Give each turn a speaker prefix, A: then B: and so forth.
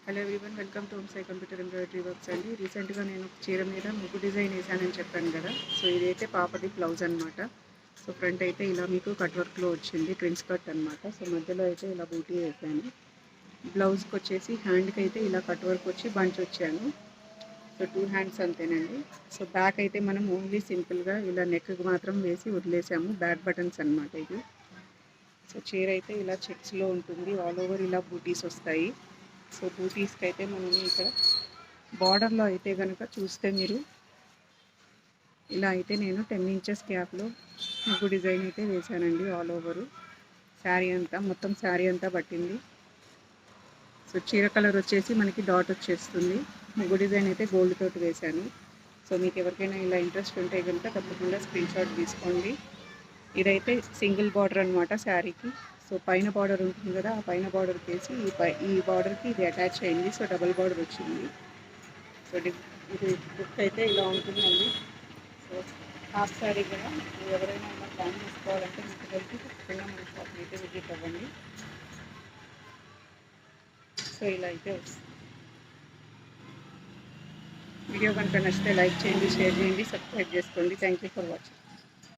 A: Hello everyone, welcome to home Sai computer embroidery works అండి. రీసెంట్గా నేను చీర మీద ముగ్గు డిజైన్ వేసానని చెప్పాను కదా. సో ఇదైతే పాపది బ్లౌజ్ అనమాట. సో ఫ్రంట్ అయితే ఇలా మీకు కట్ వర్క్లో వచ్చింది, ట్విన్స్ కట్ అనమాట. సో మధ్యలో అయితే ఇలా బూటీ వేసాను. బ్లౌజ్కి వచ్చేసి హ్యాండ్కి అయితే ఇలా కట్ వర్క్ వచ్చి బంచ్ వచ్చాను. సో 2 హ్యాండ్స్ అంతేనండి. సో బ్యాక్ అయితే మనం ఓన్లీ సింపుల్గా ఇలా నెక్కి మాత్రం వేసి వదిలేసాము. బ్యాక్ బటన్స్ అనమాట ఇది. సో చీర అయితే ఇలా చెక్స్లో ఉంటుంది, ఆల్ ఓవర్ ఇలా బూటీస్ వస్తాయి. సో బూటీస్కి అయితే మనం ఇక్కడ బార్డర్లో అయితే కనుక చూస్తే మీరు ఇలా అయితే నేను 10 ఇంచెస్ గ్యాప్లో ముగ్గు డిజైన్ అయితే వేసానండి. ఆల్ ఓవరు శారీ అంతా, మొత్తం శారీ అంతా పట్టింది. సో చీర కలర్ వచ్చేసి మనకి డాట్ వచ్చేస్తుంది. ముగ్గు డిజైన్ అయితే గోల్డ్ తోటి వేశాను. సో మీకు ఎవరికైనా ఇలా ఇంట్రెస్ట్ ఉంటే కనుక తప్పకుండా స్క్రీన్ షాట్ తీసుకోండి. ఇదైతే సింగిల్ బార్డర్ అనమాట శారీకి. సో పైన బార్డర్ ఉంటుంది కదా, ఆ పైన బార్డర్ వేసి ఈ బార్డర్కి ఇది అటాచ్ అయింది. సో డబుల్ బార్డర్ వచ్చింది. సో ఇది బుక్ అయితే ఇలా ఉంటుందండి. సో హాఫ్ శారీ కూడా మీరు ఎవరైనా ఇలా ప్లాన్ చేసుకోవాలంటే మీకు కలిపి తప్పకుండా మన షాప్ని అయితే విజిట్ అవ్వండి. సో ఇలా అయితే వస్తుంది. వీడియో కనుక నచ్చితే లైక్ చేయండి, షేర్ చేయండి, సబ్స్క్రైబ్ చేసుకోండి. Thank you for watching.